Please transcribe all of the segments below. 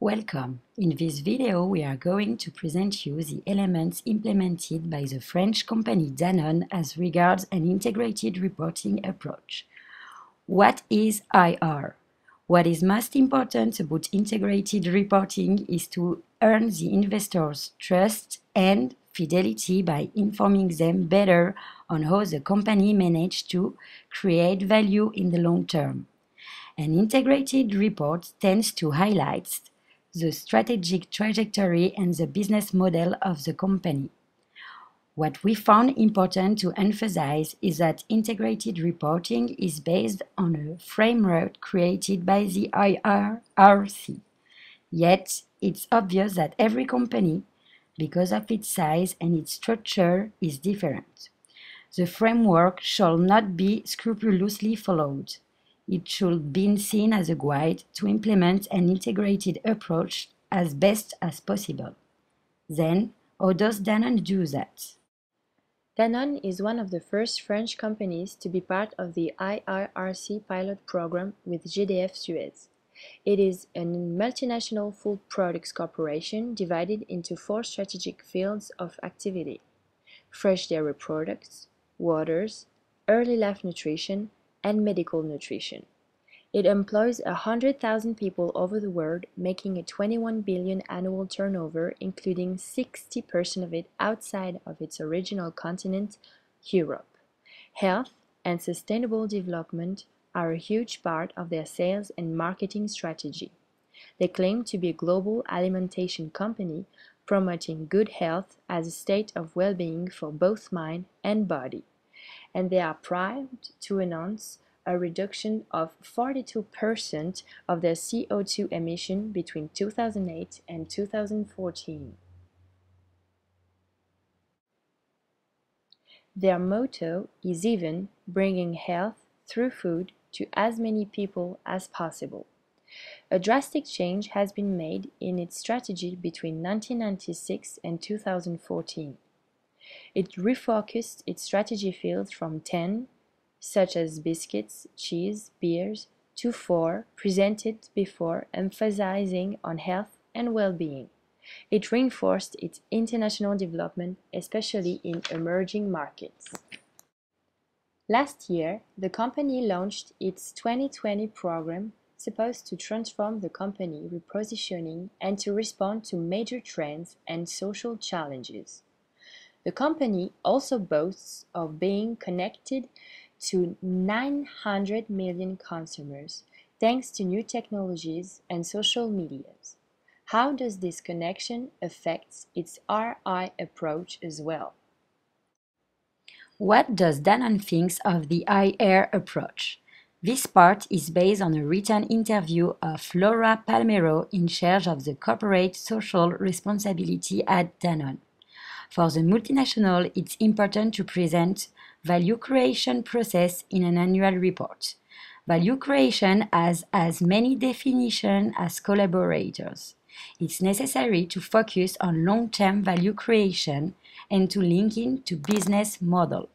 Welcome! In this video we are going to present you the elements implemented by the French company Danone as regards an integrated reporting approach. What is IR? What is most important about integrated reporting is to earn the investors' trust and fidelity by informing them better on how the company managed to create value in the long term. An integrated report tends to highlight the strategic trajectory and the business model of the company. What we found important to emphasize is that integrated reporting is based on a framework created by the IRRC. Yet, it's obvious that every company, because of its size and its structure, is different. The framework shall not be scrupulously followed. It should be seen as a guide to implement an integrated approach as best as possible. Then, how does Danone do that? Danone is one of the first French companies to be part of the IRRC pilot program with GDF Suez. It is a multinational food products corporation divided into 4 strategic fields of activity: fresh dairy products, waters, early life nutrition, and medical nutrition. It employs 100,000 people over the world, making a 21 billion annual turnover, including 60% of it outside of its original continent, Europe. Health and sustainable development are a huge part of their sales and marketing strategy. They claim to be a global alimentation company, promoting good health as a state of well-being for both mind and body. And they are proud to announce a reduction of 42% of their CO2 emission between 2008 and 2014. Their motto is even bringing health through food to as many people as possible. A drastic change has been made in its strategy between 1996 and 2014. It refocused its strategy fields from 10, such as biscuits, cheese, beers, to 4, presented before, emphasizing on health and well-being. It reinforced its international development, especially in emerging markets. Last year, the company launched its 2020 program, supposed to transform the company repositioning and to respond to major trends and social challenges. The company also boasts of being connected to 900 million consumers, thanks to new technologies and social medias. How does this connection affect its RI approach as well? What does Danone think of the IR approach? This part is based on a written interview of Laura Palmero, in charge of the corporate social responsibility at Danone. For the multinational, it's important to present value creation process in an annual report. Value creation has as many definitions as collaborators. It's necessary to focus on long-term value creation and to link it to business model.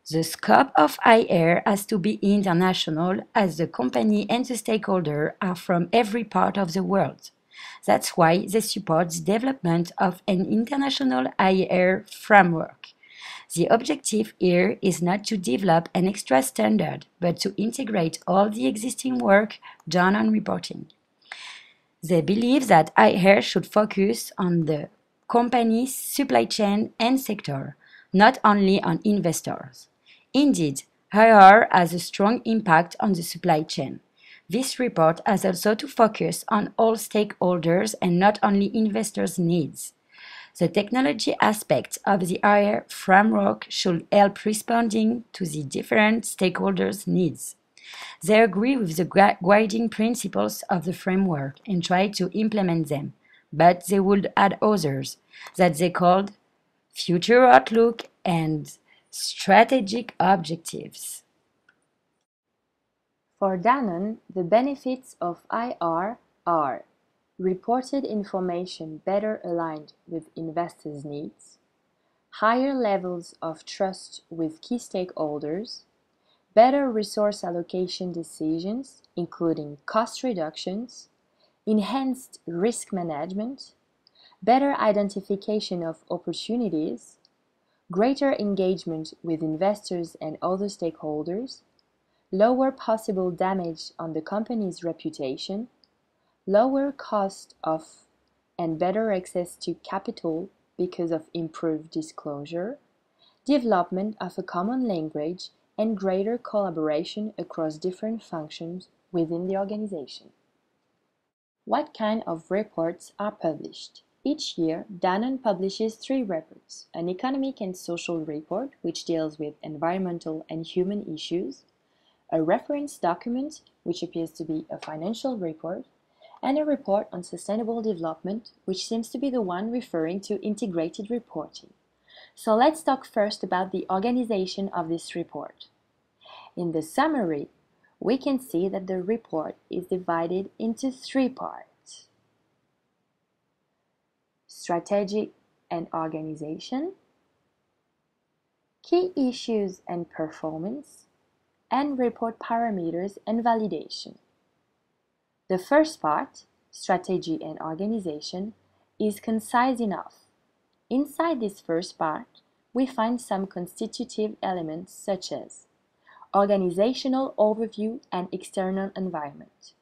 The scope of IR has to be international, as the company and the stakeholders are from every part of the world. That's why they support the development of an international IR framework. The objective here is not to develop an extra standard, but to integrate all the existing work done on reporting. They believe that IR should focus on the company's supply chain and sector, not only on investors. Indeed, IR has a strong impact on the supply chain. This report has also to focus on all stakeholders and not only investors' needs. The technology aspect of the IR framework should help responding to the different stakeholders' needs. They agree with the guiding principles of the framework and try to implement them, but they would add others that they called future outlook and strategic objectives. For Danone, the benefits of IR are reported information better aligned with investors' needs, higher levels of trust with key stakeholders, better resource allocation decisions, including cost reductions, enhanced risk management, better identification of opportunities, greater engagement with investors and other stakeholders, lower possible damage on the company's reputation, lower cost of and better access to capital because of improved disclosure, development of a common language, and greater collaboration across different functions within the organization. What kind of reports are published? Each year, Danone publishes 3 reports: an economic and social report, which deals with environmental and human issues, a reference document, which appears to be a financial report, and a report on sustainable development, which seems to be the one referring to integrated reporting. So let's talk first about the organization of this report. In the summary, we can see that the report is divided into 3 parts: strategy and organization, key issues and performance, and report parameters and validation. The first part, strategy and organization, is concise enough. Inside this first part, we find some constitutive elements such as organizational overview and external environment.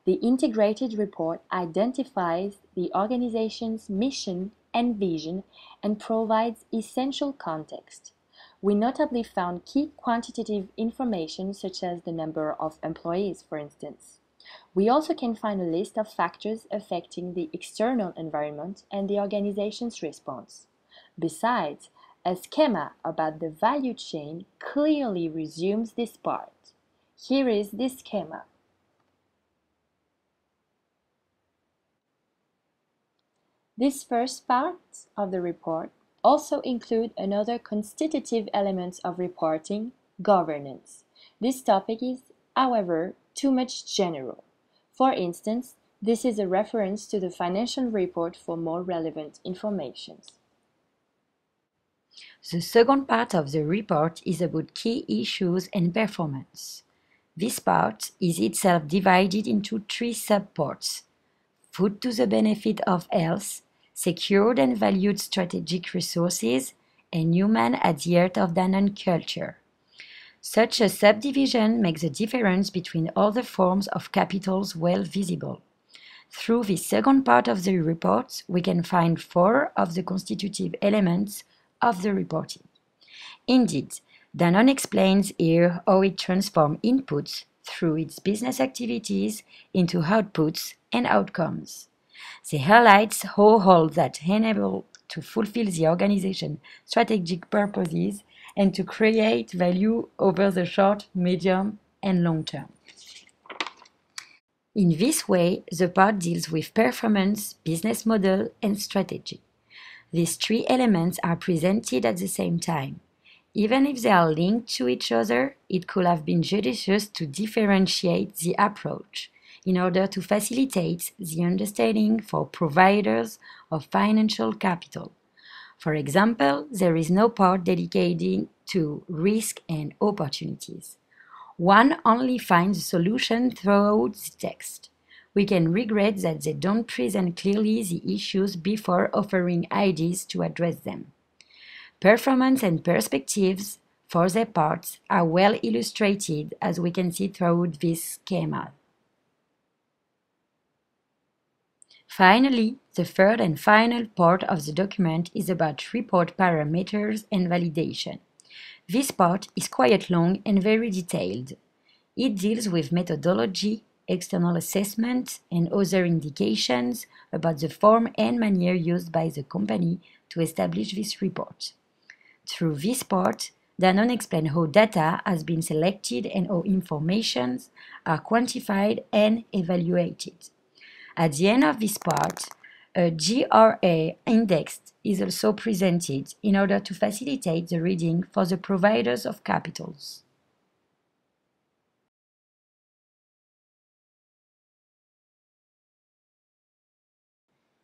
The integrated report identifies the organization's mission and vision and provides essential context. We notably found key quantitative information such as the number of employees, for instance. We also can find a list of factors affecting the external environment and the organization's response. Besides, a schema about the value chain clearly resumes this part. Here is this schema. This first part of the report also includes another constitutive element of reporting, governance. This topic is, however, too much general. For instance, this is a reference to the financial report for more relevant information. The second part of the report is about key issues and performance. This part is itself divided into 3 subparts: food to the benefit of health, secured and valued strategic resources, and human at the heart of Danone culture. Such a subdivision makes the difference between other forms of capitals well visible. Through this second part of the report, we can find 4 of the constitutive elements of the reporting. Indeed, Danone explains here how it transforms inputs through its business activities into outputs and outcomes. They highlight how all that enable to fulfill the organization's strategic purposes and to create value over the short, medium, and long term. In this way, the part deals with performance, business model, and strategy. These 3 elements are presented at the same time. Even if they are linked to each other, it could have been judicious to differentiate the approach in order to facilitate the understanding for providers of financial capital. For example, there is no part dedicated to risk and opportunities. One only finds a solution throughout the text. We can regret that they don't present clearly the issues before offering ideas to address them. Performance and perspectives, for their parts, are well illustrated as we can see throughout this schema. Finally, the third and final part of the document is about report parameters and validation. This part is quite long and very detailed. It deals with methodology, external assessment, and other indications about the form and manner used by the company to establish this report. Through this part, Danone explains how data has been selected and how information are quantified and evaluated. At the end of this part, a GRA index is also presented in order to facilitate the reading for the providers of capitals.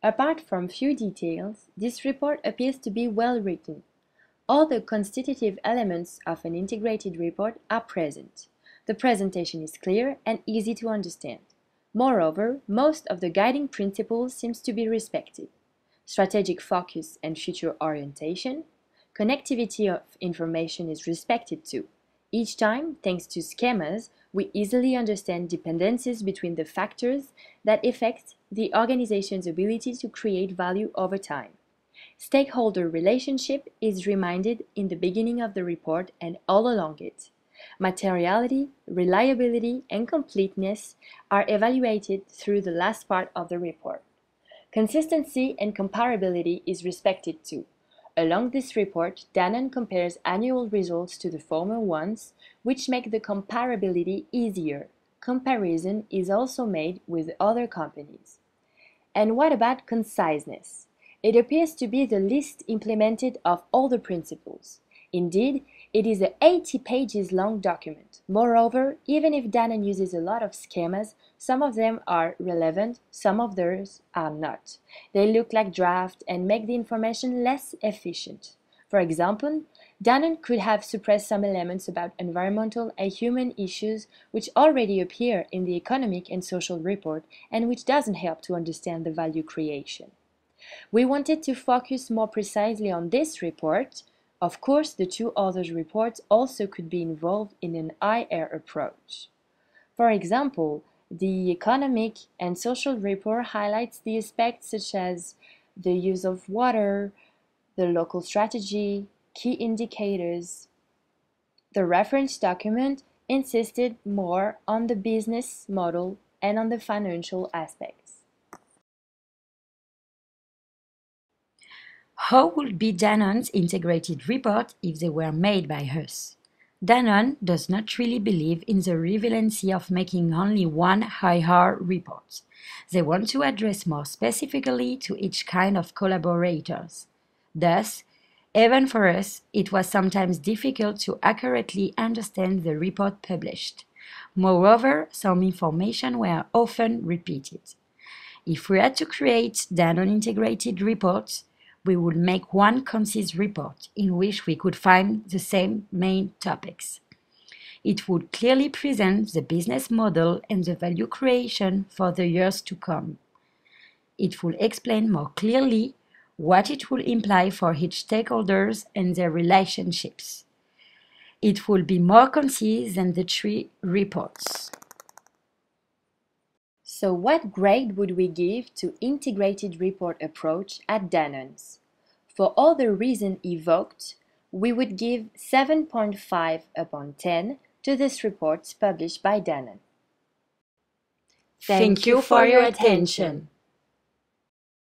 Apart from few details, this report appears to be well written. All the constitutive elements of an integrated report are present. The presentation is clear and easy to understand. Moreover, most of the guiding principles seems to be respected. Strategic focus and future orientation. Connectivity of information is respected too. Each time, thanks to schemas, we easily understand dependencies between the factors that affect the organization's ability to create value over time. Stakeholder relationship is reminded in the beginning of the report and all along it. Materiality, reliability, and completeness are evaluated through the last part of the report. Consistency and comparability is respected too. Along this report, Danone compares annual results to the former ones, which make the comparability easier. Comparison is also made with other companies. And what about conciseness? It appears to be the least implemented of all the principles. Indeed, it is an 80 pages long document. Moreover, even if Danone uses a lot of schemas, some of them are relevant, some of theirs are not. They look like drafts and make the information less efficient. For example, Danone could have suppressed some elements about environmental and human issues which already appear in the economic and social report and which doesn't help to understand the value creation. We wanted to focus more precisely on this report. Of course, the two other reports also could be involved in an IR approach. For example, the economic and social report highlights the aspects such as the use of water, the local strategy, key indicators. The reference document insisted more on the business model and on the financial aspects. How would be Danone's integrated report if they were made by us? Danone does not really believe in the relevancy of making only one IR report. They want to address more specifically to each kind of collaborators. Thus, even for us, it was sometimes difficult to accurately understand the report published. Moreover, some information were often repeated. If we had to create Danone integrated reports, we would make one concise report in which we could find the same main topics. It would clearly present the business model and the value creation for the years to come. It will explain more clearly what it will imply for each stakeholders and their relationships. It will be more concise than the three reports. So what grade would we give to integrated report approach at Danone's? For all the reasons evoked, we would give 7.5 upon 10 to this report published by Danone. Thank you for your attention.